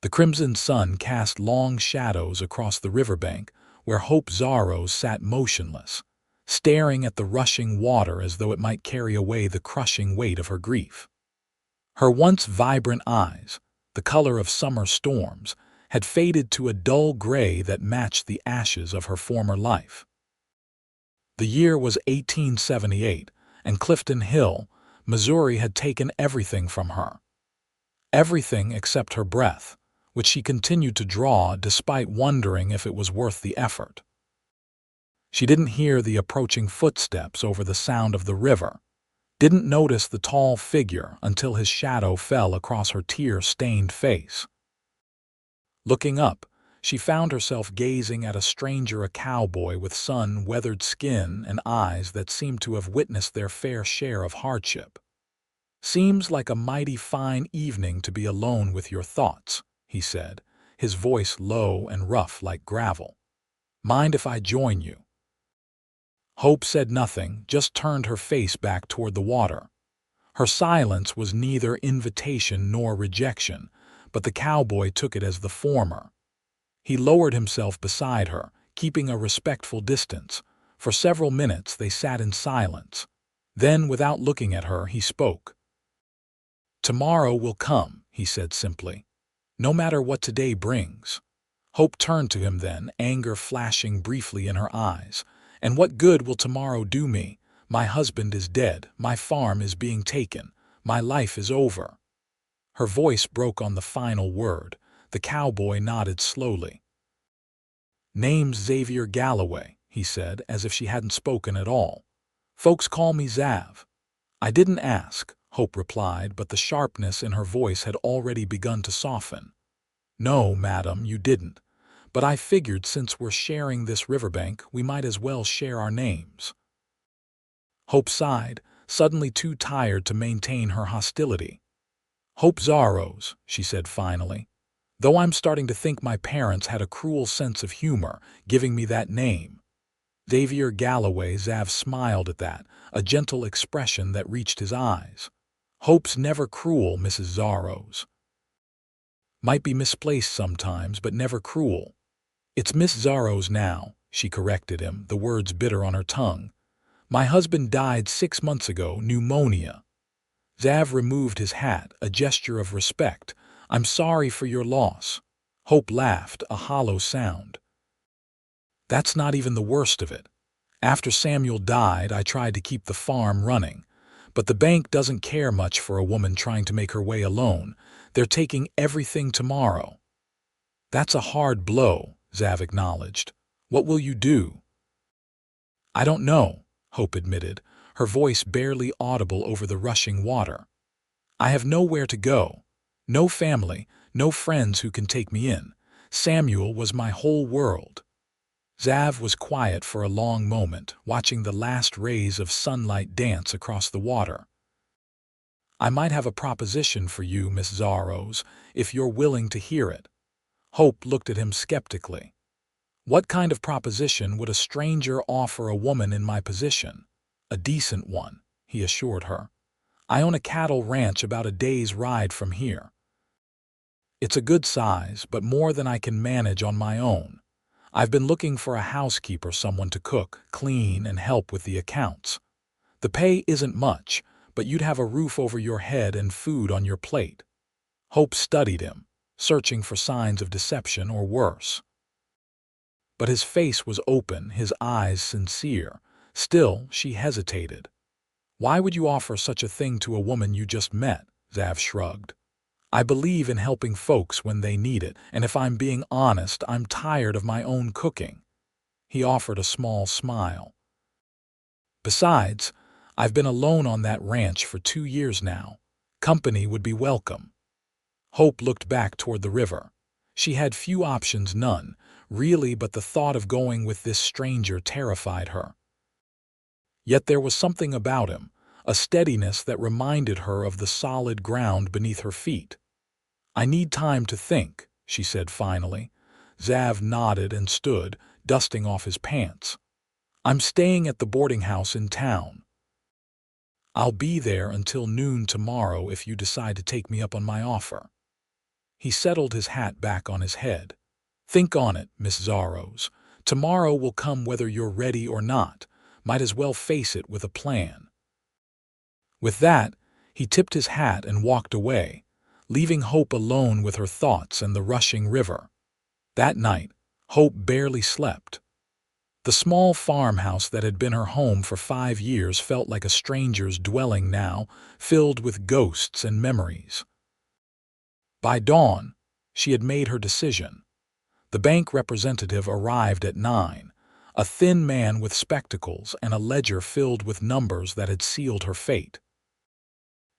The crimson sun cast long shadows across the riverbank where Hope Zarros sat motionless, staring at the rushing water as though it might carry away the crushing weight of her grief. Her once vibrant eyes, the color of summer storms, had faded to a dull gray that matched the ashes of her former life. The year was 1878, and Clifton Hill, Missouri, had taken everything from her. Everything except her breath, which she continued to draw despite wondering if it was worth the effort. She didn't hear the approaching footsteps over the sound of the river, didn't notice the tall figure until his shadow fell across her tear-stained face. Looking up, she found herself gazing at a stranger, a cowboy with sun-weathered skin and eyes that seemed to have witnessed their fair share of hardship. "Seems like a mighty fine evening to be alone with your thoughts," he said, his voice low and rough like gravel. "Mind if I join you?" Hope said nothing, just turned her face back toward the water. Her silence was neither invitation nor rejection, but the cowboy took it as the former. He lowered himself beside her, keeping a respectful distance. For several minutes they sat in silence. Then, without looking at her, he spoke. "Tomorrow will come," he said simply, "no matter what today brings." Hope turned to him then, anger flashing briefly in her eyes. "And what good will tomorrow do me? My husband is dead, my farm is being taken, my life is over." Her voice broke on the final word. The cowboy nodded slowly. "Name's Xavier Galloway," he said, as if she hadn't spoken at all. "Folks call me Zav." "I didn't ask," Hope replied, but the sharpness in her voice had already begun to soften. "No, madam, you didn't. But I figured since we're sharing this riverbank, we might as well share our names." Hope sighed, suddenly too tired to maintain her hostility. "Hope Zarros," she said finally. "Though I'm starting to think my parents had a cruel sense of humor, giving me that name." Xavier Galloway. Zav smiled at that, a gentle expression that reached his eyes. "Hope's never cruel, Mrs. Zarros." "Might be misplaced sometimes, but never cruel." "It's Miss Zarros now," she corrected him, the words bitter on her tongue. "My husband died 6 months ago, pneumonia." Zav removed his hat, a gesture of respect. "I'm sorry for your loss." Hope laughed, a hollow sound. "That's not even the worst of it. After Samuel died, I tried to keep the farm running. But the bank doesn't care much for a woman trying to make her way alone. They're taking everything tomorrow." "That's a hard blow," Zav acknowledged. "What will you do?" "I don't know," Hope admitted, her voice barely audible over the rushing water. "I have nowhere to go. No family, no friends who can take me in. Samuel was my whole world." Zav was quiet for a long moment, watching the last rays of sunlight dance across the water. "I might have a proposition for you, Miss Zarros, if you're willing to hear it." Hope looked at him skeptically. "What kind of proposition would a stranger offer a woman in my position?" "A decent one," he assured her. "I own a cattle ranch about a day's ride from here. It's a good size, but more than I can manage on my own. I've been looking for a housekeeper, someone to cook, clean, and help with the accounts. The pay isn't much, but you'd have a roof over your head and food on your plate." Hope studied him, searching for signs of deception or worse. But his face was open, his eyes sincere. Still, she hesitated. "Why would you offer such a thing to a woman you just met?" Zav shrugged. "I believe in helping folks when they need it, and if I'm being honest, I'm tired of my own cooking." He offered a small smile. "Besides, I've been alone on that ranch for 2 years now. Company would be welcome." Hope looked back toward the river. She had few options, none, really, but the thought of going with this stranger terrified her. Yet there was something about him, a steadiness that reminded her of the solid ground beneath her feet. "I need time to think," she said finally. Zav nodded and stood, dusting off his pants. "I'm staying at the boarding house in town. I'll be there until noon tomorrow if you decide to take me up on my offer." He settled his hat back on his head. "Think on it, Miss Zarros. Tomorrow will come whether you're ready or not. Might as well face it with a plan." With that, he tipped his hat and walked away, leaving Hope alone with her thoughts and the rushing river. That night, Hope barely slept. The small farmhouse that had been her home for 5 years felt like a stranger's dwelling now, filled with ghosts and memories. By dawn, she had made her decision. The bank representative arrived at 9, a thin man with spectacles and a ledger filled with numbers that had sealed her fate.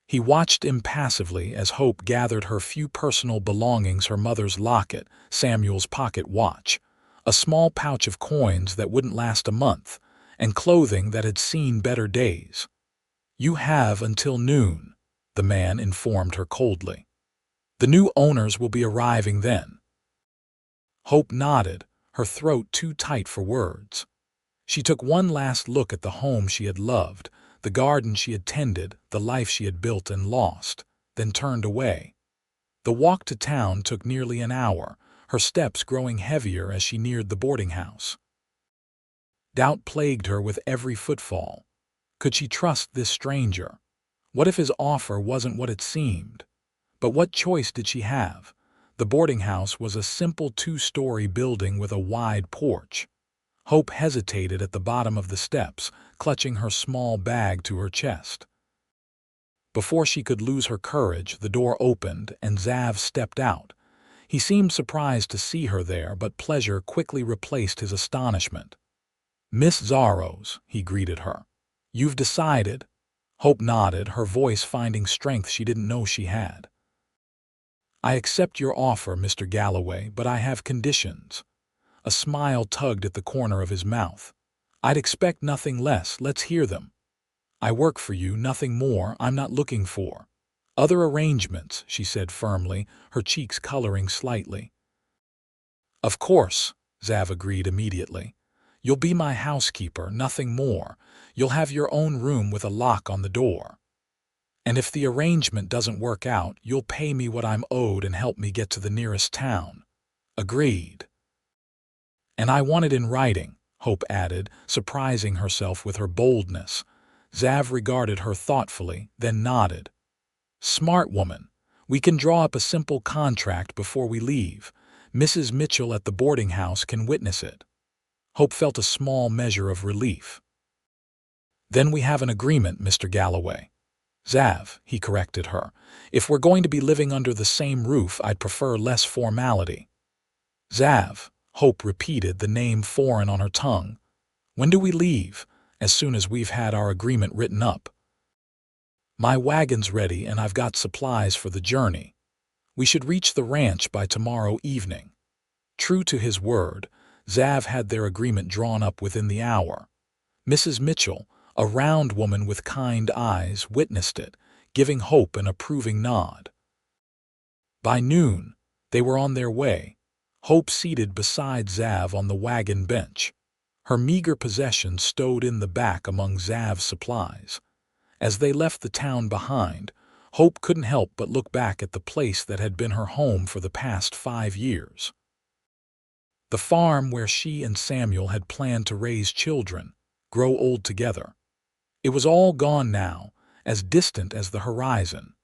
He watched impassively as Hope gathered her few personal belongings, her mother's locket, Samuel's pocket watch, a small pouch of coins that wouldn't last a month, and clothing that had seen better days. "You have until noon," the man informed her coldly. "The new owners will be arriving then." Hope nodded, her throat too tight for words. She took one last look at the home she had loved, the garden she had tended, the life she had built and lost, then turned away. The walk to town took nearly an hour, her steps growing heavier as she neared the boarding house. Doubt plagued her with every footfall. Could she trust this stranger? What if his offer wasn't what it seemed? But what choice did she have? The boarding house was a simple 2-story building with a wide porch. Hope hesitated at the bottom of the steps, clutching her small bag to her chest. Before she could lose her courage, the door opened and Xav stepped out. He seemed surprised to see her there, but pleasure quickly replaced his astonishment. "Miss Zarros," he greeted her. "You've decided?" Hope nodded, her voice finding strength she didn't know she had. "I accept your offer, Mr. Galloway, but I have conditions." A smile tugged at the corner of his mouth. "I'd expect nothing less. Let's hear them." "I work for you, nothing more. I'm not looking for other arrangements," she said firmly, her cheeks coloring slightly. "Of course," Xav agreed immediately. "You'll be my housekeeper, nothing more. You'll have your own room with a lock on the door. And if the arrangement doesn't work out, you'll pay me what I'm owed and help me get to the nearest town." "Agreed." "And I want it in writing," Hope added, surprising herself with her boldness. Xav regarded her thoughtfully, then nodded. "Smart woman. We can draw up a simple contract before we leave. Mrs. Mitchell at the boarding house can witness it." Hope felt a small measure of relief. "Then we have an agreement, Mr. Galloway." "Xav," he corrected her. "If we're going to be living under the same roof, I'd prefer less formality." "Xav," Hope repeated, the name foreign on her tongue. "When do we leave?" "As soon as we've had our agreement written up." "My wagon's ready and I've got supplies for the journey. We should reach the ranch by tomorrow evening." True to his word, Xav had their agreement drawn up within the hour. Mrs. Mitchell, a round woman with kind eyes, witnessed it, giving Hope an approving nod. By noon, they were on their way, Hope seated beside Xav on the wagon bench, her meager possessions stowed in the back among Xav's supplies. As they left the town behind, Hope couldn't help but look back at the place that had been her home for the past 5 years. The farm where she and Samuel had planned to raise children, grow old together. It was all gone now, as distant as the horizon.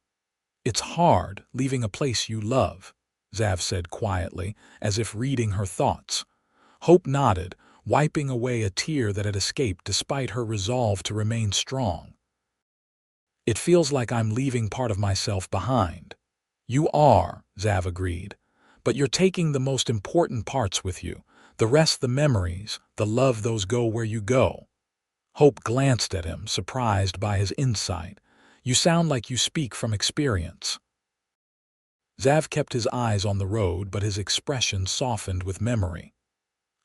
"It's hard, leaving a place you love," Xav said quietly, as if reading her thoughts. Hope nodded, wiping away a tear that had escaped despite her resolve to remain strong. "It feels like I'm leaving part of myself behind." "You are," Xav agreed, "but you're taking the most important parts with you. The rest, the memories, the love, those go where you go." Hope glanced at him, surprised by his insight. "You sound like you speak from experience." Xav kept his eyes on the road, but his expression softened with memory.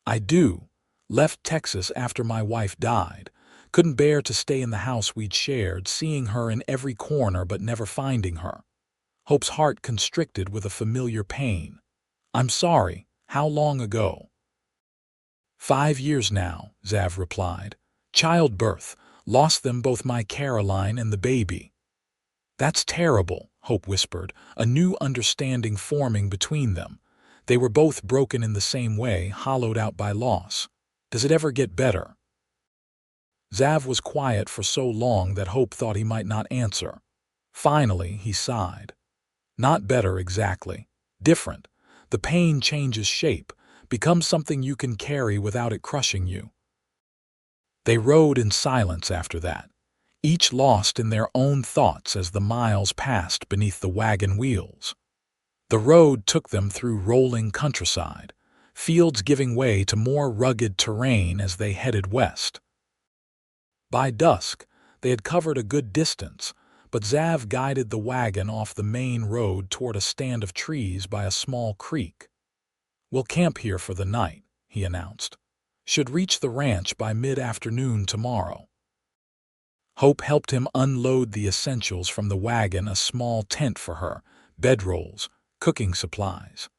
"I do. Left Texas after my wife died. Couldn't bear to stay in the house we'd shared, seeing her in every corner but never finding her." Hope's heart constricted with a familiar pain. "I'm sorry. How long ago?" 5 years now," Xav replied. "Childbirth. Lost them both, my Caroline and the baby." "That's terrible," Hope whispered, a new understanding forming between them. They were both broken in the same way, hollowed out by loss. Does it ever get better? Xav was quiet for so long that Hope thought he might not answer. Finally, he sighed. Not better exactly. Different. The pain changes shape, becomes something you can carry without it crushing you. They rode in silence after that, each lost in their own thoughts as the miles passed beneath the wagon wheels. The road took them through rolling countryside, fields giving way to more rugged terrain as they headed west. By dusk, they had covered a good distance, but Xav guided the wagon off the main road toward a stand of trees by a small creek. "We'll camp here for the night," he announced. "Should reach the ranch by mid-afternoon tomorrow." Hope helped him unload the essentials from the wagon, a small tent for her, bedrolls, cooking supplies.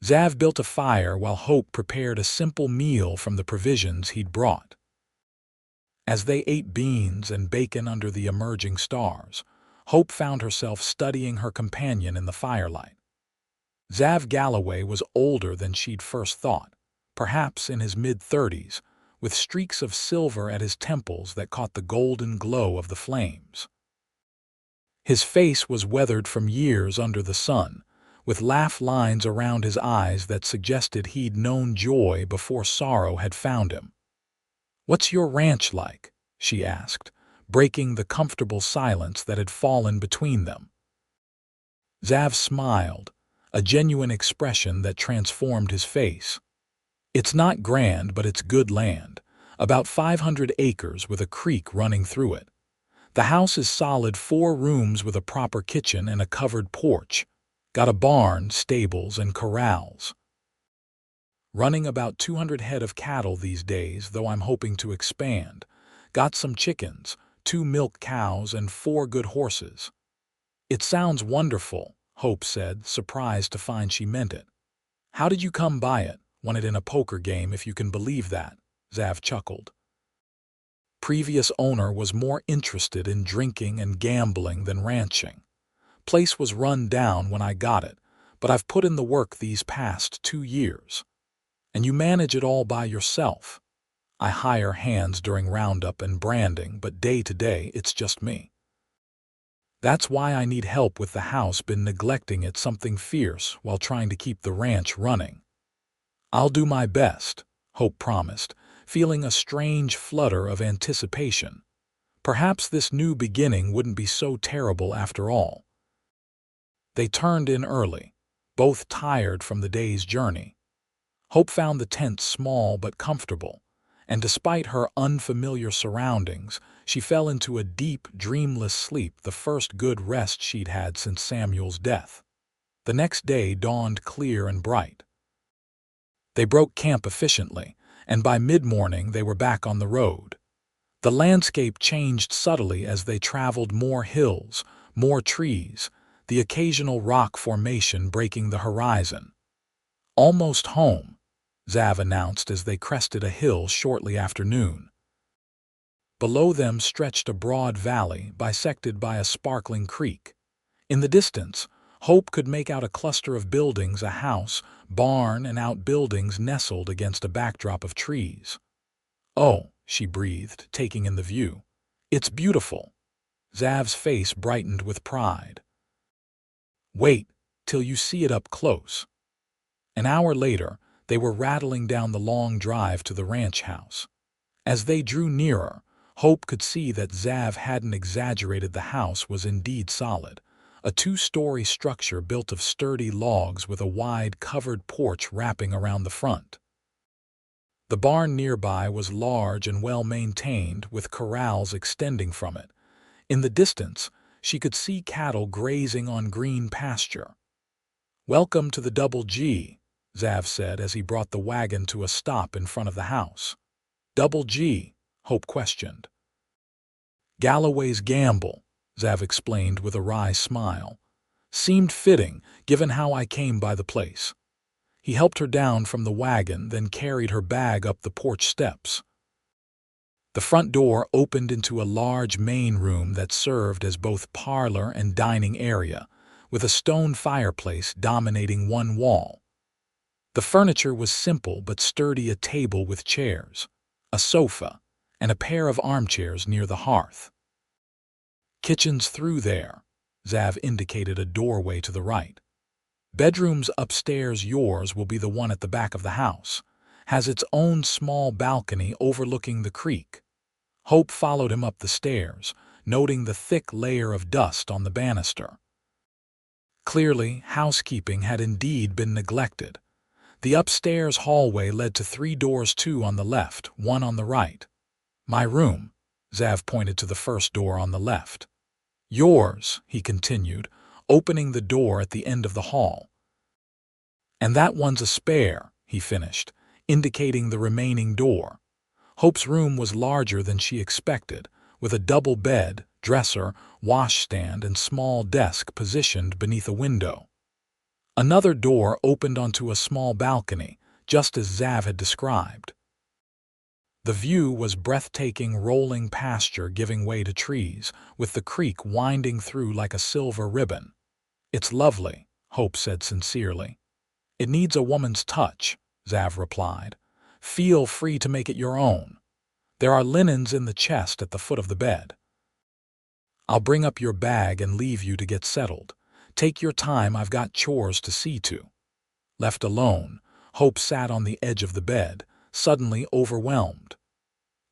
Xav built a fire while Hope prepared a simple meal from the provisions he'd brought. As they ate beans and bacon under the emerging stars, Hope found herself studying her companion in the firelight. Xavier Galloway was older than she'd first thought, perhaps in his mid-30s, with streaks of silver at his temples that caught the golden glow of the flames. His face was weathered from years under the sun, with laugh lines around his eyes that suggested he'd known joy before sorrow had found him. "What's your ranch like?" she asked, breaking the comfortable silence that had fallen between them. Xav smiled, a genuine expression that transformed his face. "It's not grand, but it's good land, about 500 acres with a creek running through it. The house is solid 4 rooms with a proper kitchen and a covered porch. Got a barn, stables, and corrals. Running about 200 head of cattle these days, though I'm hoping to expand. Got some chickens, 2 milk cows, and 4 good horses." "It sounds wonderful," Hope said, surprised to find she meant it. "How did you come by it? Won it in a poker game, if you can believe that," Xav chuckled. "Previous owner was more interested in drinking and gambling than ranching. Place was run down when I got it, but I've put in the work these past 2 years. And you manage it all by yourself." "I hire hands during roundup and branding, but day to day it's just me." "That's why I need help with the house, been neglecting it something fierce while trying to keep the ranch running." "I'll do my best," Hope promised, feeling a strange flutter of anticipation. Perhaps this new beginning wouldn't be so terrible after all. They turned in early, both tired from the day's journey. Hope found the tent small but comfortable, and despite her unfamiliar surroundings, she fell into a deep, dreamless sleep, the first good rest she'd had since Samuel's death. The next day dawned clear and bright. They broke camp efficiently, and by mid-morning they were back on the road. The landscape changed subtly as they traveled: more hills, more trees, the occasional rock formation breaking the horizon. "Almost home," Xav announced as they crested a hill shortly after noon. Below them stretched a broad valley bisected by a sparkling creek. In the distance, Hope could make out a cluster of buildings, a house, barn, and outbuildings nestled against a backdrop of trees. "Oh," she breathed, taking in the view. "It's beautiful." Xav's face brightened with pride. "Wait till you see it up close." An hour later, they were rattling down the long drive to the ranch house. As they drew nearer, Hope could see that Xav hadn't exaggerated. The house was indeed solid, a 2-story structure built of sturdy logs with a wide covered porch wrapping around the front. The barn nearby was large and well-maintained, with corrals extending from it. In the distance, she could see cattle grazing on green pasture. "Welcome to the Double G," Xav said as he brought the wagon to a stop in front of the house. "Double G?" Hope questioned. "Galloway's Gamble," Xav explained with a wry smile. "Seemed fitting, given how I came by the place." He helped her down from the wagon, then carried her bag up the porch steps. The front door opened into a large main room that served as both parlor and dining area, with a stone fireplace dominating one wall. The furniture was simple but sturdy: a table with chairs, a sofa, and a pair of armchairs near the hearth. Kitchen's through there. Xav indicated a doorway to the right. Bedrooms upstairs. Yours will be the one at the back of the house. Has its own small balcony overlooking the creek. Hope followed him up the stairs, noting the thick layer of dust on the banister. Clearly, housekeeping had indeed been neglected. The upstairs hallway led to 3 doors, 2 on the left, 1 on the right. My room, Xav pointed to the first door on the left. Yours, he continued, opening the door at the end of the hall. And that one's a spare, he finished, indicating the remaining door. Hope's room was larger than she expected, with a double bed, dresser, washstand, and small desk positioned beneath a window. Another door opened onto a small balcony, just as Xav had described. The view was breathtaking: rolling pasture giving way to trees, with the creek winding through like a silver ribbon. It's lovely, Hope said sincerely. It needs a woman's touch, Xav replied. Feel free to make it your own. There are linens in the chest at the foot of the bed. I'll bring up your bag and leave you to get settled. Take your time, I've got chores to see to. Left alone, Hope sat on the edge of the bed, suddenly overwhelmed.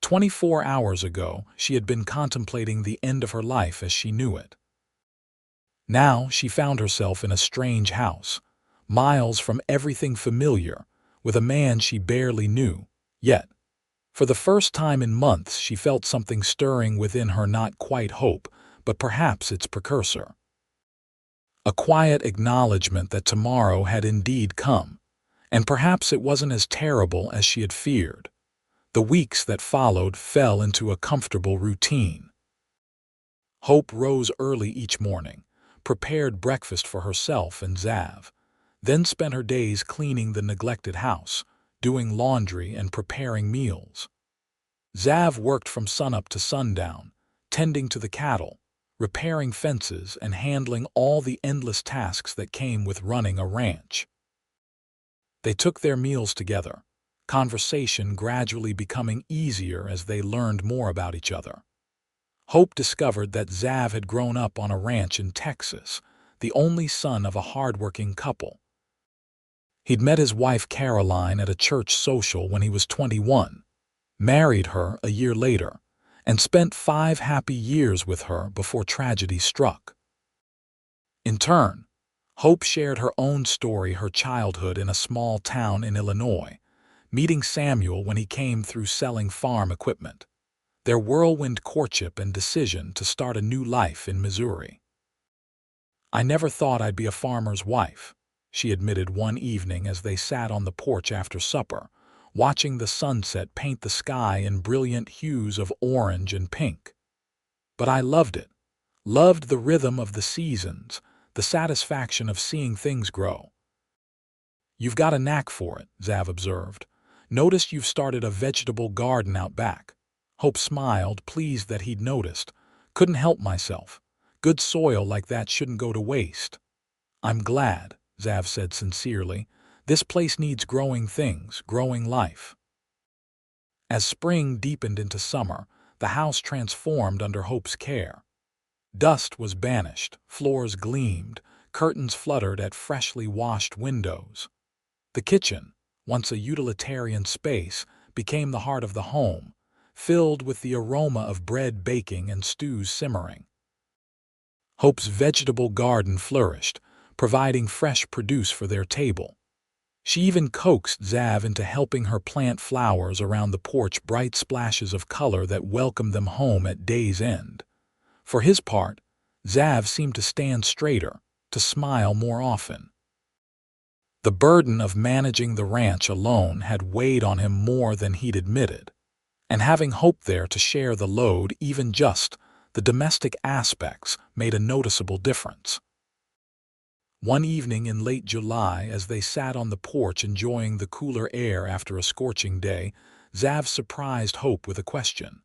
24 hours ago, she had been contemplating the end of her life as she knew it. Now she found herself in a strange house, miles from everything familiar, with a man she barely knew, yet, for the first time in months, she felt something stirring within her, not quite hope, but perhaps its precursor. A quiet acknowledgement that tomorrow had indeed come, and perhaps it wasn't as terrible as she had feared. The weeks that followed fell into a comfortable routine. Hope rose early each morning, prepared breakfast for herself and Xav, then spent her days cleaning the neglected house, doing laundry and preparing meals. Xav worked from sunup to sundown, tending to the cattle, repairing fences, and handling all the endless tasks that came with running a ranch. They took their meals together, conversation gradually becoming easier as they learned more about each other. Hope discovered that Xav had grown up on a ranch in Texas, the only son of a hard-working couple. He'd met his wife Caroline at a church social when he was 21, married her a year later, and spent 5 happy years with her before tragedy struck. In turn, Hope shared her own story: her childhood in a small town in Illinois, meeting Samuel when he came through selling farm equipment, their whirlwind courtship and decision to start a new life in Missouri. I never thought I'd be a farmer's wife, she admitted one evening as they sat on the porch after supper, watching the sunset paint the sky in brilliant hues of orange and pink. But I loved it, loved the rhythm of the seasons, the satisfaction of seeing things grow. You've got a knack for it, Xav observed. Noticed you've started a vegetable garden out back. Hope smiled, pleased that he'd noticed. Couldn't help myself. Good soil like that shouldn't go to waste. I'm glad, Xav said sincerely. This place needs growing things, growing life. As spring deepened into summer, the house transformed under Hope's care. Dust was banished, floors gleamed, curtains fluttered at freshly washed windows. The kitchen, once a utilitarian space, became the heart of the home, filled with the aroma of bread baking and stews simmering. Hope's vegetable garden flourished, providing fresh produce for their table. She even coaxed Xav into helping her plant flowers around the porch, bright splashes of color that welcomed them home at day's end. For his part, Xav seemed to stand straighter, to smile more often. The burden of managing the ranch alone had weighed on him more than he'd admitted, and having Hope there to share the load, even just the domestic aspects, made a noticeable difference. One evening in late July, as they sat on the porch enjoying the cooler air after a scorching day, Xav surprised Hope with a question.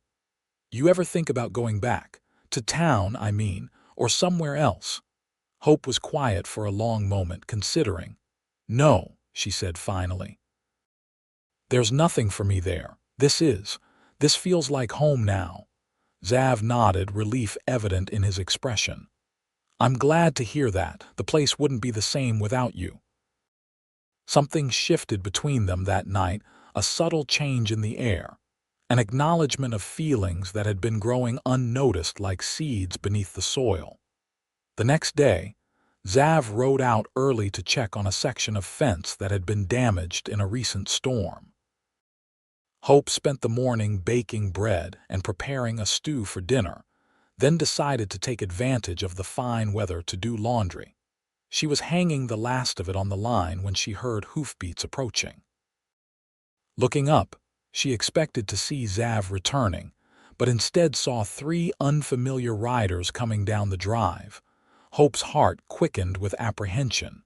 You ever think about going back? To town, I mean, or somewhere else? Hope was quiet for a long moment, considering. "No," she said finally. "There's nothing for me there. This feels like home now." Xav nodded, relief evident in his expression. "I'm glad to hear that. The place wouldn't be the same without you." Something shifted between them that night, a subtle change in the air, an acknowledgement of feelings that had been growing unnoticed like seeds beneath the soil. The next day, Xav rode out early to check on a section of fence that had been damaged in a recent storm. Hope spent the morning baking bread and preparing a stew for dinner, then decided to take advantage of the fine weather to do laundry. She was hanging the last of it on the line when she heard hoofbeats approaching. Looking up, she expected to see Xav returning, but instead saw 3 unfamiliar riders coming down the drive. Hope's heart quickened with apprehension.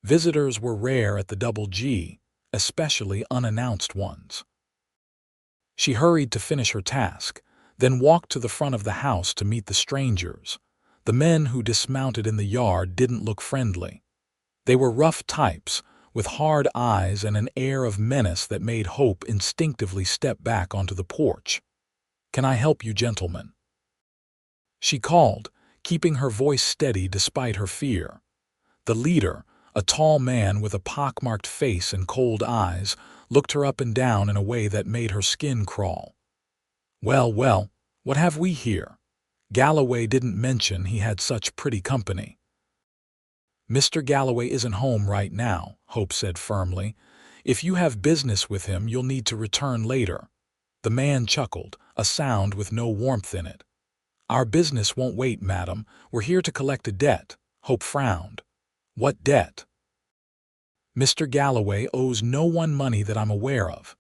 Visitors were rare at the Double G, especially unannounced ones. She hurried to finish her task, then walked to the front of the house to meet the strangers. The men who dismounted in the yard didn't look friendly. They were rough types, with hard eyes and an air of menace that made Hope instinctively step back onto the porch. "Can I help you, gentlemen?" she called, keeping her voice steady despite her fear. The leader, a tall man with a pockmarked face and cold eyes, looked her up and down in a way that made her skin crawl. "Well, well, what have we here? Galloway didn't mention he had such pretty company." "Mr. Galloway isn't home right now," Hope said firmly. "If you have business with him, you'll need to return later." The man chuckled, a sound with no warmth in it. "Our business won't wait, madam. We're here to collect a debt." Hope frowned. "What debt?" "Mr. Galloway owes no one money that I'm aware of."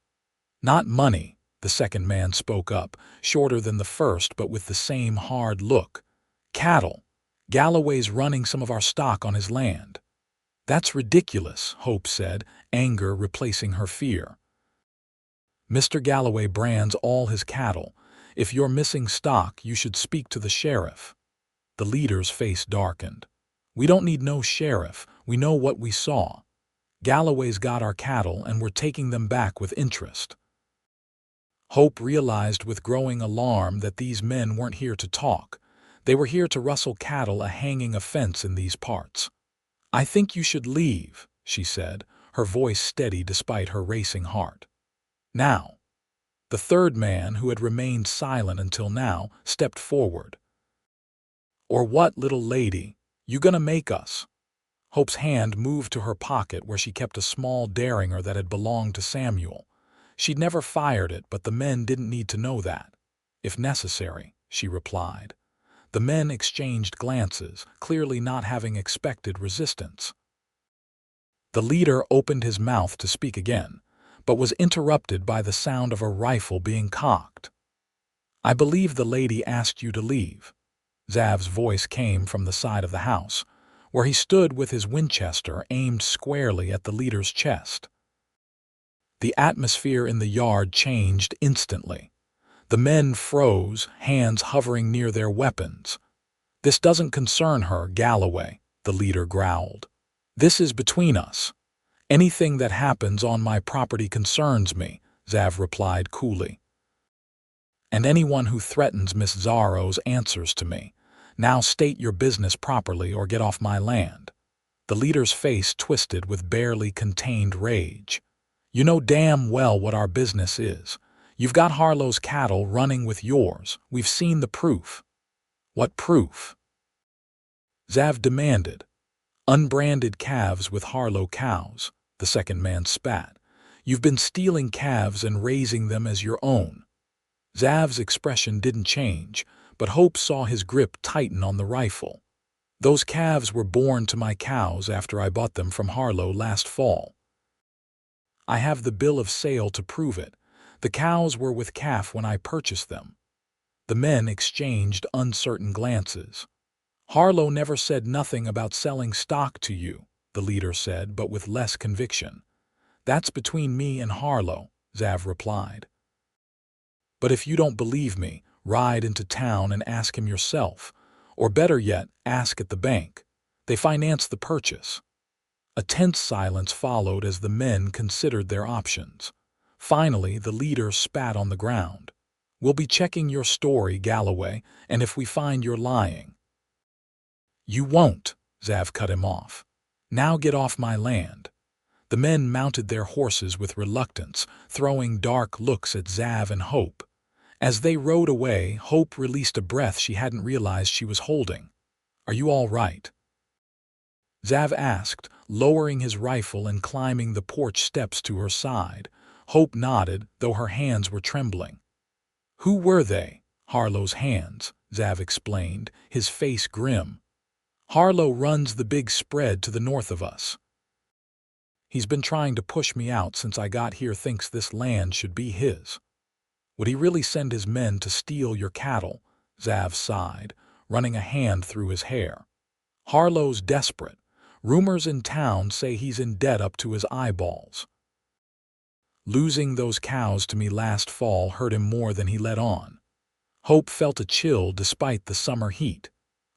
"Not money," the second man spoke up, shorter than the first but with the same hard look. "Cattle. Galloway's running some of our stock on his land." "That's ridiculous," Hope said, anger replacing her fear. "Mr. Galloway brands all his cattle. If you're missing stock, you should speak to the sheriff." The leader's face darkened. "We don't need no sheriff. We know what we saw. Galloway's got our cattle and we're taking them back with interest." Hope realized with growing alarm that these men weren't here to talk. They were here to rustle cattle hanging a fence in these parts. "I think you should leave," she said, her voice steady despite her racing heart. "Now." The third man, who had remained silent until now, stepped forward. "Or what, little lady? You gonna make us?" Hope's hand moved to her pocket where she kept a small derringer that had belonged to Samuel. She'd never fired it, but the men didn't need to know that. "If necessary," she replied. The men exchanged glances, clearly not having expected resistance. The leader opened his mouth to speak again, but was interrupted by the sound of a rifle being cocked. "I believe the lady asked you to leave." Xav's voice came from the side of the house, where he stood with his Winchester aimed squarely at the leader's chest. The atmosphere in the yard changed instantly. The men froze, hands hovering near their weapons. "This doesn't concern her, Galloway," the leader growled. "This is between us. Anything that happens on my property concerns me," Xav replied coolly. "And anyone who threatens Miss Zarros answers to me. Now state your business properly or get off my land." The leader's face twisted with barely contained rage. "You know damn well what our business is. You've got Harlow's cattle running with yours. We've seen the proof." "What proof?" Xav demanded. "Unbranded calves with Harlow cows," the second man spat. "You've been stealing calves and raising them as your own." Xav's expression didn't change, but Hope saw his grip tighten on the rifle. "Those calves were born to my cows after I bought them from Harlow last fall. I have the bill of sale to prove it. The cows were with calf when I purchased them." The men exchanged uncertain glances. "Harlow never said nothing about selling stock to you," the leader said, but with less conviction. "That's between me and Harlow," Xav replied. "But if you don't believe me, ride into town and ask him yourself. Or better yet, ask at the bank. They financed the purchase. A tense silence followed as the men considered their options. Finally, the leader spat on the ground. "We'll be checking your story, Galloway, and if we find you're lying—" "You won't," Zav cut him off. "Now get off my land." The men mounted their horses with reluctance, throwing dark looks at Zav and Hope. As they rode away, Hope released a breath she hadn't realized she was holding. "Are you all right?" Zav asked, lowering his rifle and climbing the porch steps to her side. Hope nodded, though her hands were trembling. "Who were they?" "Harlow's hands," Zav explained, his face grim. "Harlow runs the big spread to the north of us. He's been trying to push me out since I got here, thinks this land should be his." "Would he really send his men to steal your cattle?" Zav sighed, running a hand through his hair. "Harlow's desperate. Rumors in town say he's in debt up to his eyeballs. Losing those cows to me last fall hurt him more than he let on." Hope felt a chill despite the summer heat.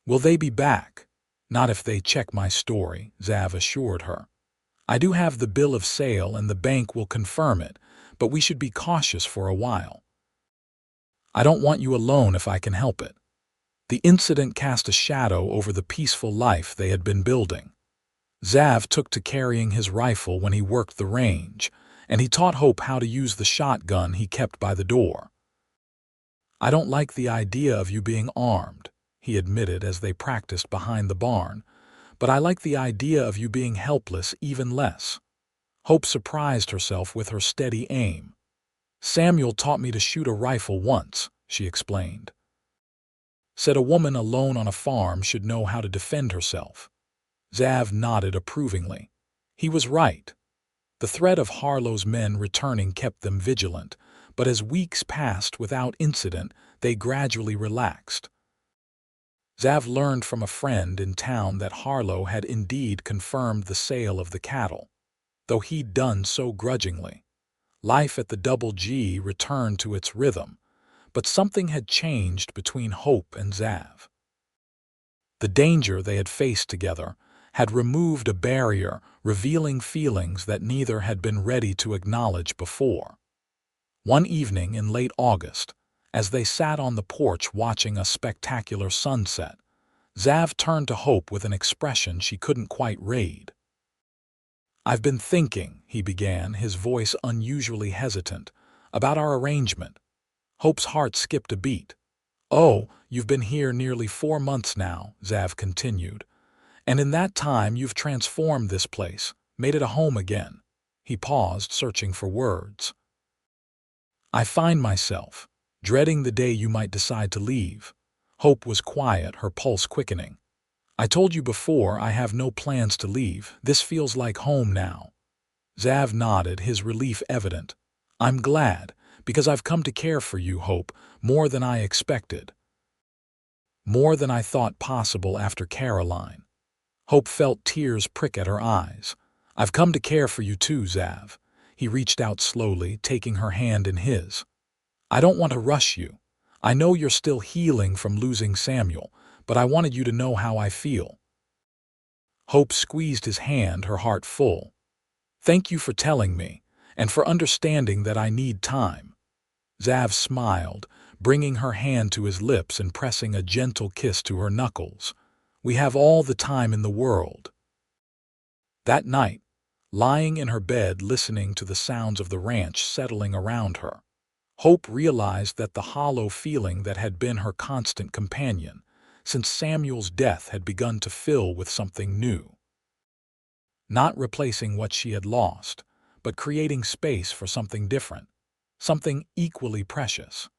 "Will they be back?" "Not if they check my story," Zav assured her. "I do have the bill of sale and the bank will confirm it, but we should be cautious for a while. I don't want you alone if I can help it." The incident cast a shadow over the peaceful life they had been building. Zav took to carrying his rifle when he worked the range, and he taught Hope how to use the shotgun he kept by the door. "I don't like the idea of you being armed," he admitted as they practiced behind the barn, "but I like the idea of you being helpless even less." Hope surprised herself with her steady aim. "Samuel taught me to shoot a rifle once," she explained. "Said a woman alone on a farm should know how to defend herself." Zav nodded approvingly. He was right. The threat of Harlow's men returning kept them vigilant, but as weeks passed without incident, they gradually relaxed. Zav learned from a friend in town that Harlow had indeed confirmed the sale of the cattle, though he'd done so grudgingly. Life at the Double G returned to its rhythm, but something had changed between Hope and Zav. The danger they had faced together had removed a barrier, revealing feelings that neither had been ready to acknowledge before. One evening in late August, as they sat on the porch watching a spectacular sunset, Zav turned to Hope with an expression she couldn't quite read. "I've been thinking," he began, his voice unusually hesitant, "about our arrangement." Hope's heart skipped a beat. "Oh, you've been here nearly 4 months now," Zav continued. "And in that time you've transformed this place, made it a home again." He paused, searching for words. "I find myself dreading the day you might decide to leave." Hope was quiet, her pulse quickening. "I told you before I have no plans to leave. This feels like home now." Zav nodded, his relief evident. "I'm glad, because I've come to care for you, Hope, more than I expected. More than I thought possible after Caroline." Hope felt tears prick at her eyes. "I've come to care for you too, Zav." He reached out slowly, taking her hand in his. "I don't want to rush you. I know you're still healing from losing Samuel, but I wanted you to know how I feel." Hope squeezed his hand, her heart full. "Thank you for telling me, and for understanding that I need time." Zav smiled, bringing her hand to his lips and pressing a gentle kiss to her knuckles. "We have all the time in the world." That night, lying in her bed listening to the sounds of the ranch settling around her, Hope realized that the hollow feeling that had been her constant companion since Samuel's death had begun to fill with something new. Not replacing what she had lost, but creating space for something different, something equally precious.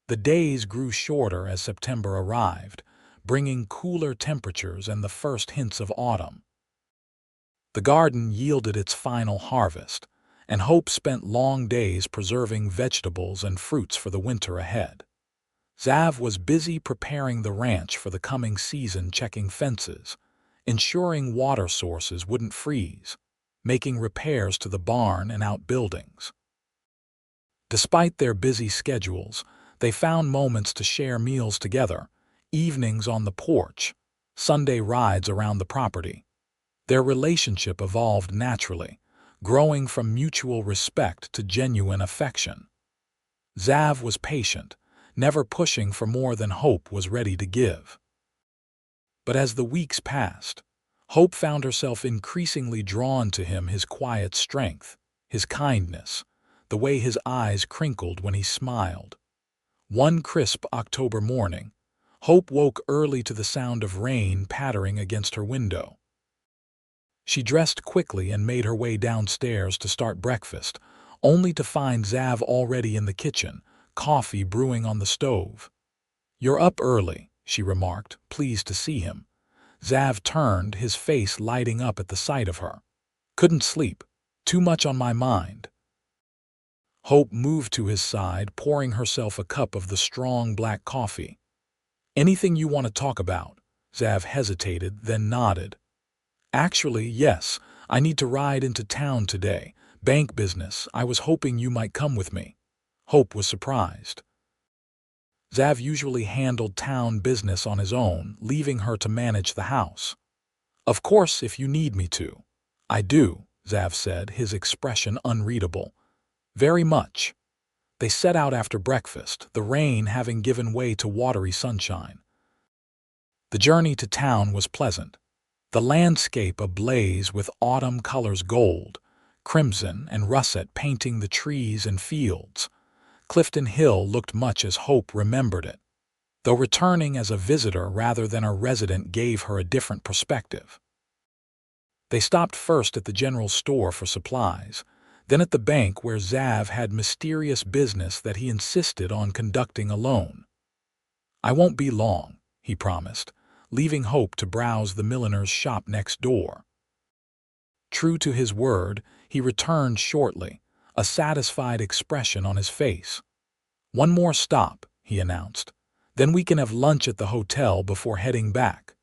The days grew shorter as September arrived, bringing cooler temperatures and the first hints of autumn. The garden yielded its final harvest, and Hope spent long days preserving vegetables and fruits for the winter ahead. Zav was busy preparing the ranch for the coming season, checking fences, ensuring water sources wouldn't freeze, making repairs to the barn and outbuildings. Despite their busy schedules, they found moments to share meals together, evenings on the porch, Sunday rides around the property. Their relationship evolved naturally, growing from mutual respect to genuine affection. Xav was patient, never pushing for more than Hope was ready to give. But as the weeks passed, Hope found herself increasingly drawn to him, his quiet strength, his kindness, the way his eyes crinkled when he smiled. One crisp October morning, Hope woke early to the sound of rain pattering against her window. She dressed quickly and made her way downstairs to start breakfast, only to find Xav already in the kitchen, coffee brewing on the stove. "You're up early," she remarked, pleased to see him. Xav turned, his face lighting up at the sight of her. "Couldn't sleep. Too much on my mind." Hope moved to his side, pouring herself a cup of the strong black coffee. "Anything you want to talk about?" Xav hesitated, then nodded. "Actually, yes. I need to ride into town today. Bank business. I was hoping you might come with me." Hope was surprised. Xav usually handled town business on his own, leaving her to manage the house. "Of course, if you need me to." "I do," Xav said, his expression unreadable. "Very much." They set out after breakfast, the rain having given way to watery sunshine. The journey to town was pleasant. The landscape ablaze with autumn colors, gold, crimson, and russet painting the trees and fields. Clifton Hill looked much as Hope remembered it, though returning as a visitor rather than a resident gave her a different perspective. They stopped first at the general store for supplies, then at the bank where Xav had mysterious business that he insisted on conducting alone. "I won't be long," he promised, leaving Hope to browse the milliner's shop next door. True to his word, he returned shortly, a satisfied expression on his face. "One more stop," he announced. "Then we can have lunch at the hotel before heading back."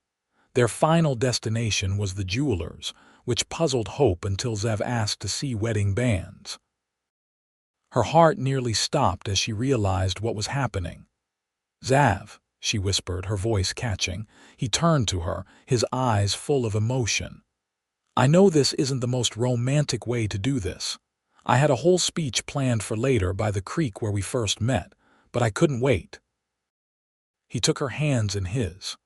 Their final destination was the jeweler's, which puzzled Hope until Xav asked to see wedding bands. Her heart nearly stopped as she realized what was happening. "Xav," she whispered, her voice catching. He turned to her, his eyes full of emotion. "I know this isn't the most romantic way to do this. I had a whole speech planned for later by the creek where we first met, but I couldn't wait." He took her hands in his.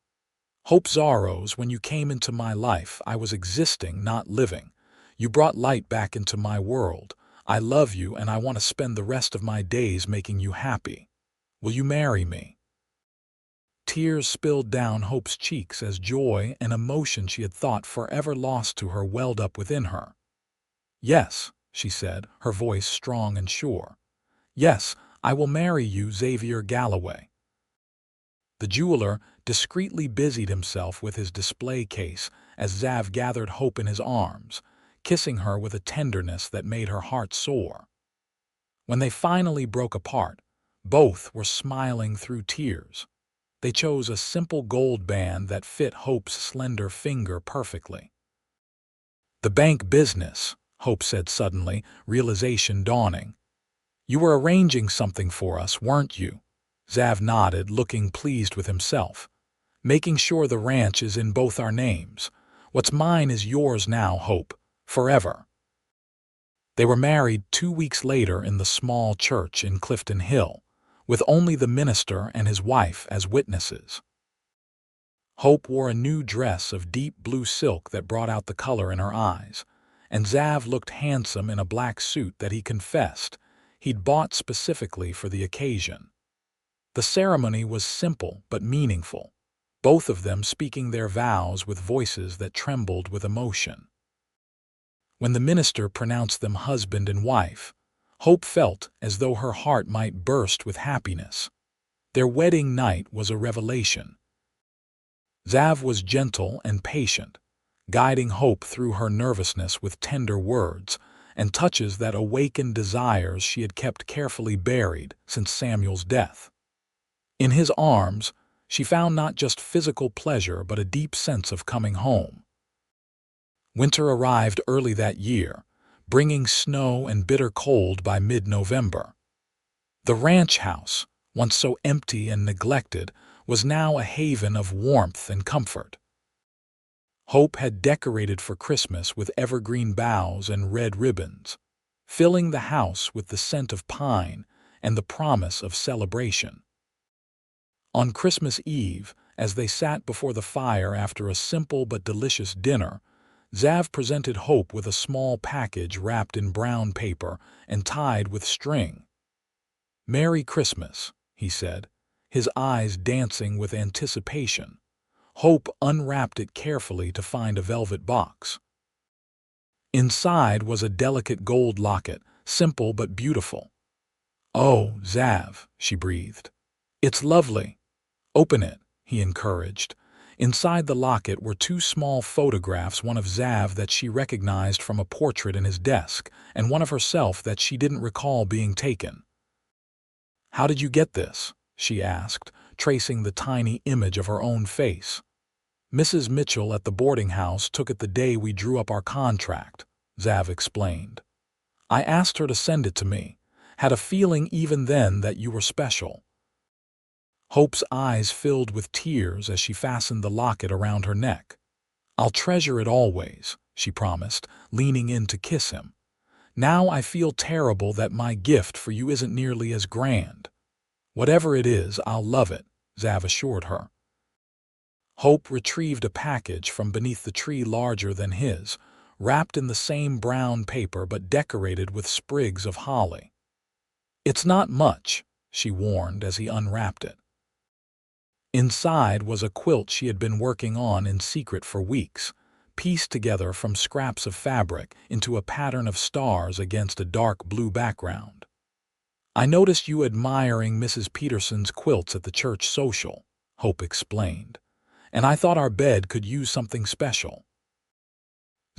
"Hope Zarros, when you came into my life, I was existing, not living. You brought light back into my world. I love you, and I want to spend the rest of my days making you happy. Will you marry me?" Tears spilled down Hope's cheeks as joy and emotion she had thought forever lost to her welled up within her. "Yes," she said, her voice strong and sure. "Yes, I will marry you, Xavier Galloway." The jeweler discreetly busied himself with his display case as Xav gathered Hope in his arms, kissing her with a tenderness that made her heart soar. When they finally broke apart, both were smiling through tears. They chose a simple gold band that fit Hope's slender finger perfectly. "The bank business," Hope said suddenly, realization dawning. "You were arranging something for us, weren't you?" Xav nodded, looking pleased with himself. "Making sure the ranch is in both our names. What's mine is yours now, Hope, forever." They were married 2 weeks later in the small church in Clifton Hill, with only the minister and his wife as witnesses. Hope wore a new dress of deep blue silk that brought out the color in her eyes, and Xav looked handsome in a black suit that he confessed he'd bought specifically for the occasion. The ceremony was simple but meaningful, both of them speaking their vows with voices that trembled with emotion. When the minister pronounced them husband and wife, Hope felt as though her heart might burst with happiness. Their wedding night was a revelation. Xav was gentle and patient, guiding Hope through her nervousness with tender words and touches that awakened desires she had kept carefully buried since Samuel's death. In his arms, she found not just physical pleasure but a deep sense of coming home. Winter arrived early that year, bringing snow and bitter cold by mid-November. The ranch house, once so empty and neglected, was now a haven of warmth and comfort. Hope had decorated for Christmas with evergreen boughs and red ribbons, filling the house with the scent of pine and the promise of celebration. On Christmas Eve, as they sat before the fire after a simple but delicious dinner, Xav presented Hope with a small package wrapped in brown paper and tied with string. "Merry Christmas," he said, his eyes dancing with anticipation. Hope unwrapped it carefully to find a velvet box. Inside was a delicate gold locket, simple but beautiful. "Oh, Xav," she breathed. "It's lovely." "Open it," he encouraged. Inside the locket were two small photographs, one of Xav that she recognized from a portrait in his desk, and one of herself that she didn't recall being taken. "How did you get this?" she asked, tracing the tiny image of her own face. "Mrs. Mitchell at the boarding house took it the day we drew up our contract," Xav explained. "I asked her to send it to me. Had a feeling even then that you were special." Hope's eyes filled with tears as she fastened the locket around her neck. "I'll treasure it always," she promised, leaning in to kiss him. "Now I feel terrible that my gift for you isn't nearly as grand." "Whatever it is, I'll love it," Xav assured her. Hope retrieved a package from beneath the tree larger than his, wrapped in the same brown paper but decorated with sprigs of holly. "It's not much," she warned as he unwrapped it. Inside was a quilt she had been working on in secret for weeks, pieced together from scraps of fabric into a pattern of stars against a dark blue background. "I noticed you admiring Mrs. Peterson's quilts at the church social," Hope explained, "and I thought our bed could use something special."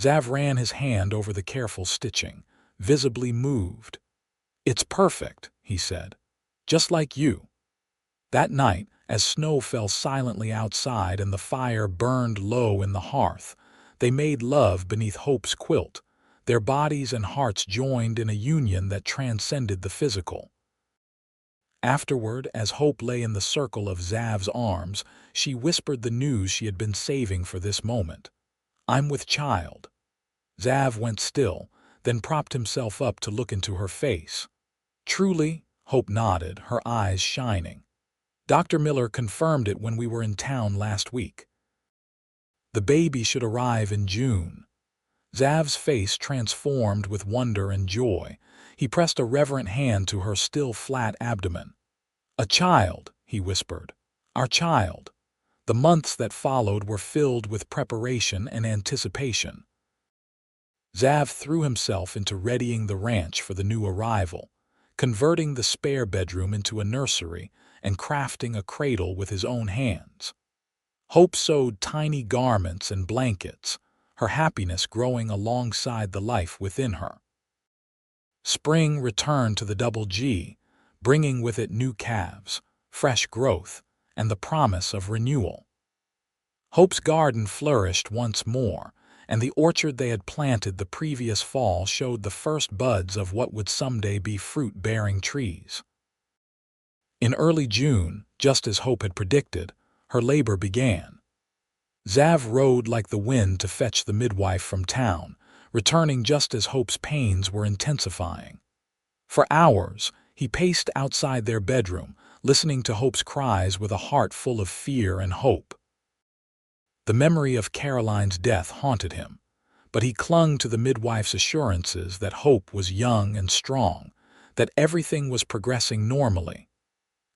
Xav ran his hand over the careful stitching, visibly moved. "It's perfect," he said. "Just like you." That night, as snow fell silently outside and the fire burned low in the hearth, they made love beneath Hope's quilt, their bodies and hearts joined in a union that transcended the physical. Afterward, as Hope lay in the circle of Xav's arms, she whispered the news she had been saving for this moment. "I'm with child." Xav went still, then propped himself up to look into her face. "Truly?" Hope nodded, her eyes shining. "Dr. Miller confirmed it when we were in town last week. The baby should arrive in June." Xav's face transformed with wonder and joy. He pressed a reverent hand to her still flat abdomen. "A child," he whispered. "Our child." The months that followed were filled with preparation and anticipation. Xav threw himself into readying the ranch for the new arrival, converting the spare bedroom into a nursery and crafting a cradle with his own hands. Hope sewed tiny garments and blankets, her happiness growing alongside the life within her. Spring returned to the Double G, bringing with it new calves, fresh growth, and the promise of renewal. Hope's garden flourished once more, and the orchard they had planted the previous fall showed the first buds of what would someday be fruit-bearing trees. In early June, just as Hope had predicted, her labor began. Xav rode like the wind to fetch the midwife from town, returning just as Hope's pains were intensifying. For hours, he paced outside their bedroom, listening to Hope's cries with a heart full of fear and hope. The memory of Caroline's death haunted him, but he clung to the midwife's assurances that Hope was young and strong, that everything was progressing normally.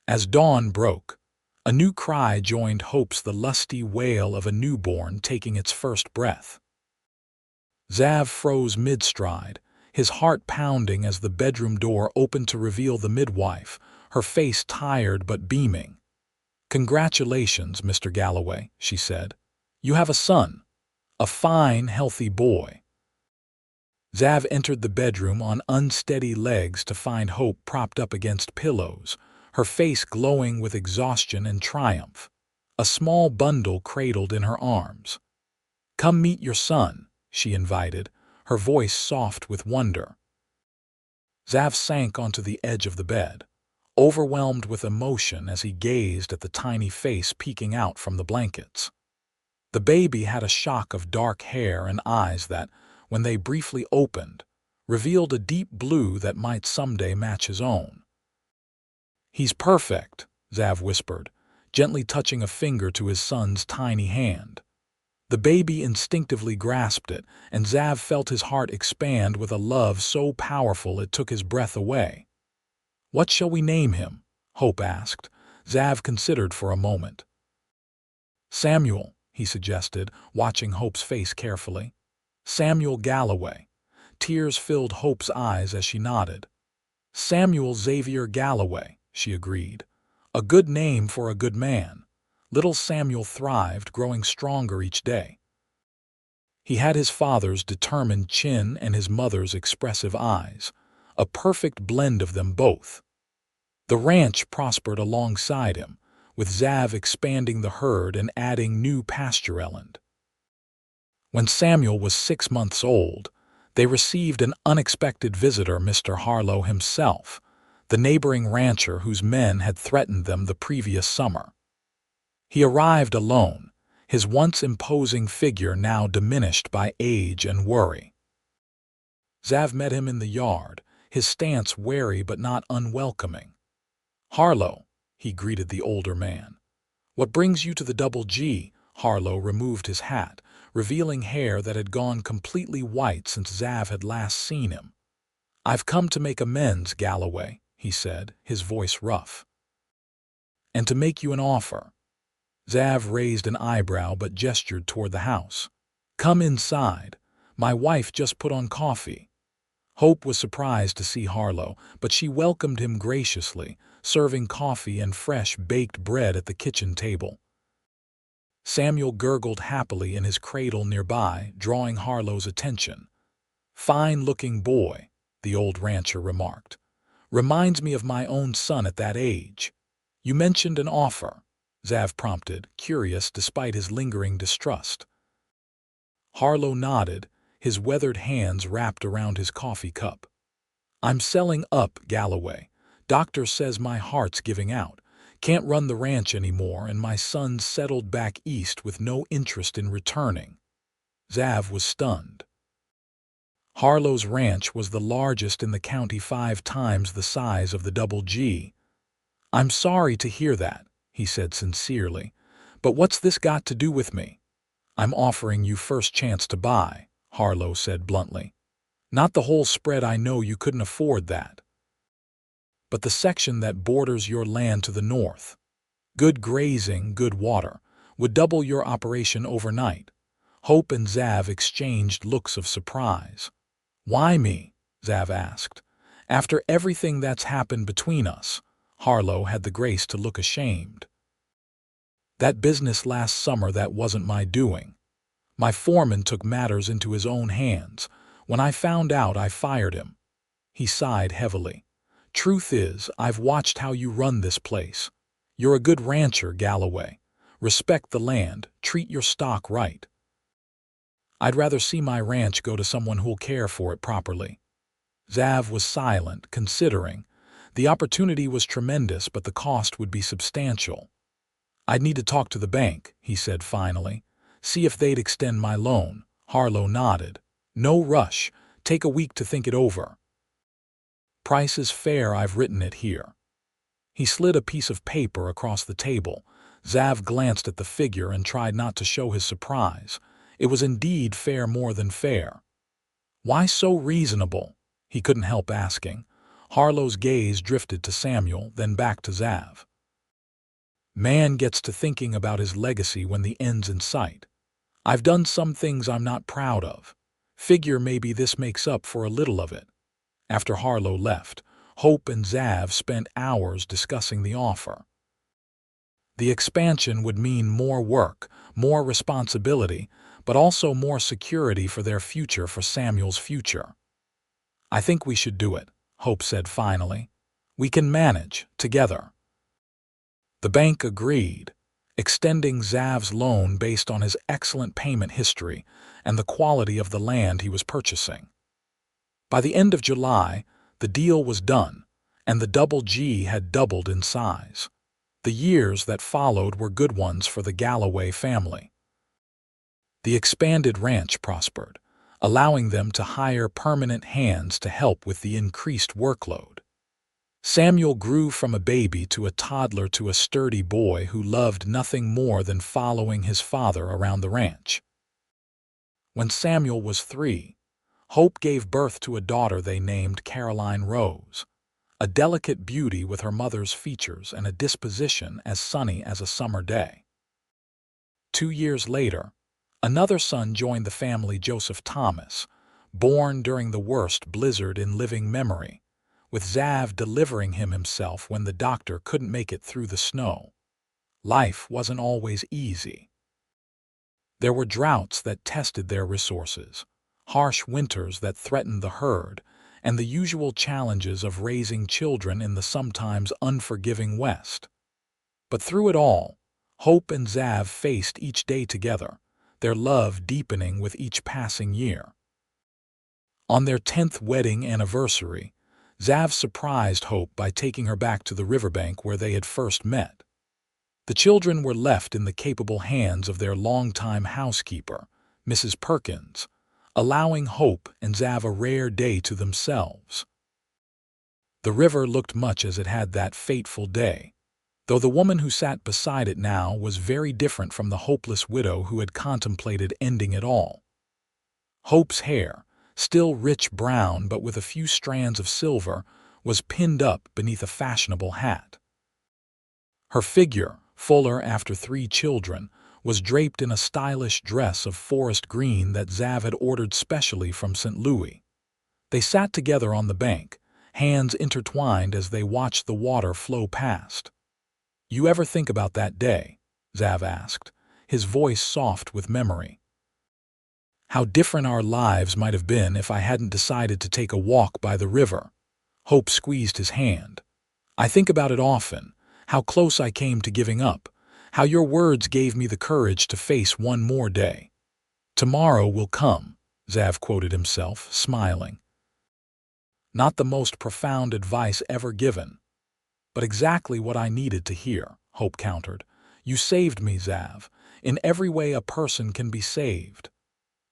As dawn broke, a new cry joined Hope's, the lusty wail of a newborn taking its first breath. Xav froze mid-stride, his heart pounding as the bedroom door opened to reveal the midwife, her face tired but beaming. "Congratulations, Mr. Galloway," she said. "You have a son. A fine, healthy boy." Xav entered the bedroom on unsteady legs to find Hope propped up against pillows, her face glowing with exhaustion and triumph, a small bundle cradled in her arms. "Come meet your son," she invited, her voice soft with wonder. Xav sank onto the edge of the bed, overwhelmed with emotion as he gazed at the tiny face peeking out from the blankets. The baby had a shock of dark hair and eyes that, when they briefly opened, revealed a deep blue that might someday match his own. "He's perfect," Zav whispered, gently touching a finger to his son's tiny hand. The baby instinctively grasped it, and Zav felt his heart expand with a love so powerful it took his breath away. "What shall we name him?" Hope asked. Zav considered for a moment. "Samuel," he suggested, watching Hope's face carefully. "Samuel Galloway." Tears filled Hope's eyes as she nodded. "Samuel Xavier Galloway," she agreed. "A good name for a good man." Little Samuel thrived, growing stronger each day. He had his father's determined chin and his mother's expressive eyes, a perfect blend of them both. The ranch prospered alongside him, with Zav expanding the herd and adding new pasture land. When Samuel was 6 months old, they received an unexpected visitor, Mr. Harlow himself, the neighboring rancher whose men had threatened them the previous summer. He arrived alone, his once imposing figure now diminished by age and worry. Zav met him in the yard, his stance wary but not unwelcoming. "Harlow," he greeted the older man. "What brings you to the Double G?" Harlow removed his hat, revealing hair that had gone completely white since Zav had last seen him. "I've come to make amends, Galloway," he said, his voice rough. "And to make you an offer." Zav raised an eyebrow but gestured toward the house. "Come inside. My wife just put on coffee." Hope was surprised to see Harlow, but she welcomed him graciously, serving coffee and fresh baked bread at the kitchen table. Samuel gurgled happily in his cradle nearby, drawing Harlow's attention. "Fine-looking boy," the old rancher remarked. "Reminds me of my own son at that age." "You mentioned an offer," Zav prompted, curious despite his lingering distrust. Harlow nodded, his weathered hands wrapped around his coffee cup. "I'm selling up, Galloway. Doctor says my heart's giving out. Can't run the ranch anymore, and my son's settled back east with no interest in returning." Zav was stunned. Harlow's ranch was the largest in the county, 5 times the size of the Double G. "I'm sorry to hear that," he said sincerely, "but what's this got to do with me?" "I'm offering you first chance to buy," Harlow said bluntly. "Not the whole spread, I know you couldn't afford that. But the section that borders your land to the north. Good grazing, good water, would double your operation overnight." Hope and Zav exchanged looks of surprise. "Why me?" Zav asked. "After everything that's happened between us." Harlow had the grace to look ashamed. "That business last summer, that wasn't my doing. My foreman took matters into his own hands. When I found out, I fired him." He sighed heavily. "Truth is, I've watched how you run this place. You're a good rancher, Galloway. Respect the land, treat your stock right. I'd rather see my ranch go to someone who'll care for it properly." Zav was silent, considering. The opportunity was tremendous, but the cost would be substantial. "I'd need to talk to the bank," he said finally. "See if they'd extend my loan." Harlow nodded. "No rush. Take a week to think it over. Price is fair, I've written it here." He slid a piece of paper across the table. Zav glanced at the figure and tried not to show his surprise. It was indeed fair, more than fair. "Why so reasonable?" he couldn't help asking. Harlow's gaze drifted to Samuel, then back to Zav. "Man gets to thinking about his legacy when the end's in sight. I've done some things I'm not proud of. Figure maybe this makes up for a little of it." After Harlow left, Hope and Zav spent hours discussing the offer. The expansion would mean more work, more responsibility, but also more security for their future, for Samuel's future. "I think we should do it," Hope said finally. "We can manage, together." The bank agreed, extending Zav's loan based on his excellent payment history and the quality of the land he was purchasing. By the end of July, the deal was done, and the Double G had doubled in size. The years that followed were good ones for the Galloway family. The expanded ranch prospered, allowing them to hire permanent hands to help with the increased workload. Samuel grew from a baby to a toddler to a sturdy boy who loved nothing more than following his father around the ranch. When Samuel was 3, Hope gave birth to a daughter they named Caroline Rose, a delicate beauty with her mother's features and a disposition as sunny as a summer day. 2 years later, another son joined the family, Joseph Thomas, born during the worst blizzard in living memory, with Xav delivering him himself when the doctor couldn't make it through the snow. Life wasn't always easy. There were droughts that tested their resources, harsh winters that threatened the herd, and the usual challenges of raising children in the sometimes unforgiving West. But through it all, Hope and Xav faced each day together, their love deepening with each passing year. On their 10th wedding anniversary, Xav surprised Hope by taking her back to the riverbank where they had first met. The children were left in the capable hands of their longtime housekeeper, Mrs. Perkins, allowing Hope and Xav a rare day to themselves. The river looked much as it had that fateful day, though the woman who sat beside it now was very different from the hopeless widow who had contemplated ending it all. Hope's hair, still rich brown but with a few strands of silver, was pinned up beneath a fashionable hat. Her figure, fuller after 3 children, was draped in a stylish dress of forest green that Xav had ordered specially from St. Louis. They sat together on the bank, hands intertwined as they watched the water flow past. "You ever think about that day?" Xav asked, his voice soft with memory. "How different our lives might have been if I hadn't decided to take a walk by the river." Hope squeezed his hand. "I think about it often, how close I came to giving up, how your words gave me the courage to face one more day." "Tomorrow will come," Xav quoted himself, smiling. Not the most profound advice ever given, but exactly what I needed to hear, Hope countered. "You saved me, Xav. In every way a person can be saved."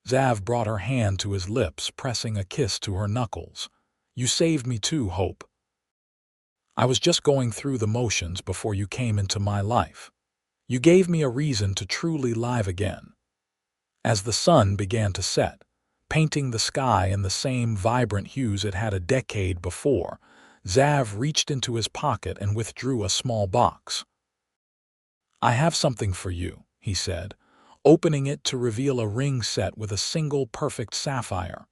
Xav brought her hand to his lips, pressing a kiss to her knuckles. "You saved me too, Hope. I was just going through the motions before you came into my life. You gave me a reason to truly live again." As the sun began to set, painting the sky in the same vibrant hues it had a decade before, Xav reached into his pocket and withdrew a small box. "I have something for you," he said, opening it to reveal a ring set with a single perfect sapphire.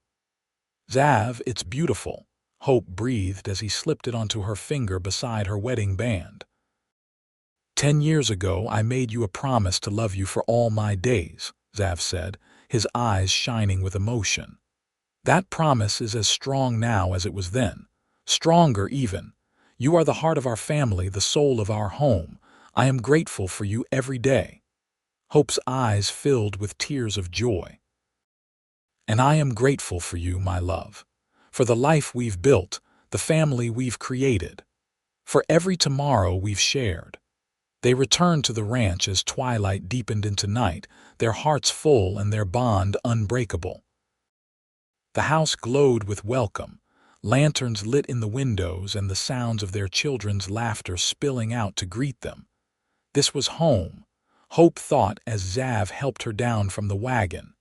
"Xav, it's beautiful," Hope breathed as he slipped it onto her finger beside her wedding band. "10 years ago I made you a promise to love you for all my days," Xav said, his eyes shining with emotion. "That promise is as strong now as it was then, stronger even. You are the heart of our family, the soul of our home. I am grateful for you every day." Hope's eyes filled with tears of joy. "And I am grateful for you, my love, for the life we've built, the family we've created, for every tomorrow we've shared." They returned to the ranch as twilight deepened into night, their hearts full and their bond unbreakable. The house glowed with welcome, lanterns lit in the windows and the sounds of their children's laughter spilling out to greet them. This was home, Hope thought as Xav helped her down from the wagon.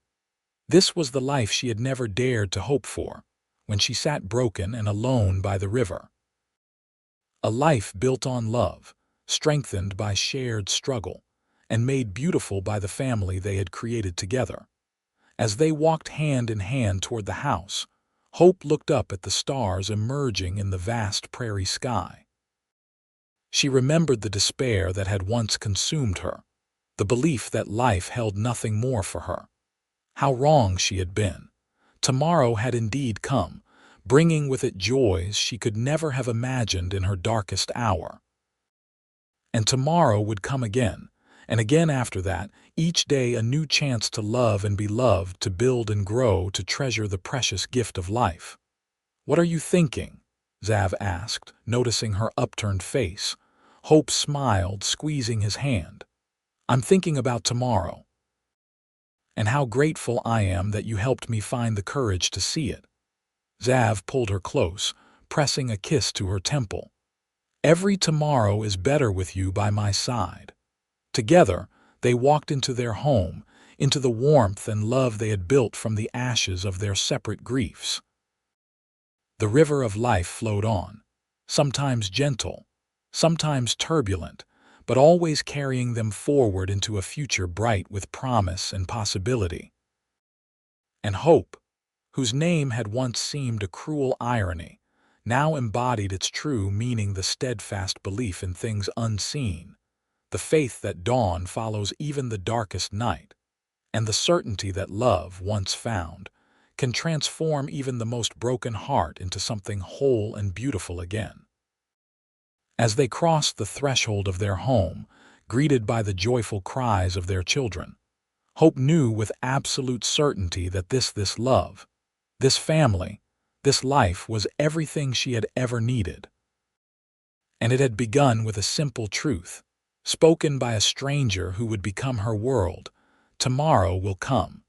This was the life she had never dared to hope for, when she sat broken and alone by the river. A life built on love, strengthened by shared struggle, and made beautiful by the family they had created together. As they walked hand in hand toward the house, Hope looked up at the stars emerging in the vast prairie sky. She remembered the despair that had once consumed her, the belief that life held nothing more for her. How wrong she had been. Tomorrow had indeed come, bringing with it joys she could never have imagined in her darkest hour. And tomorrow would come again, and again after that, each day a new chance to love and be loved, to build and grow, to treasure the precious gift of life. "What are you thinking?" Xav asked, noticing her upturned face. Hope smiled, squeezing his hand. "I'm thinking about tomorrow." And how grateful I am that you helped me find the courage to see it." Zav pulled her close, pressing a kiss to her temple. "Every tomorrow is better with you by my side." Together, they walked into their home, into the warmth and love they had built from the ashes of their separate griefs. The river of life flowed on, sometimes gentle, sometimes turbulent, but always carrying them forward into a future bright with promise and possibility. And hope, whose name had once seemed a cruel irony, now embodied its true meaning: the steadfast belief in things unseen, the faith that dawn follows even the darkest night, and the certainty that love, once found, can transform even the most broken heart into something whole and beautiful again. As they crossed the threshold of their home, greeted by the joyful cries of their children, Hope knew with absolute certainty that this love, this family, this life was everything she had ever needed. And it had begun with a simple truth, spoken by a stranger who would become her world: tomorrow will come,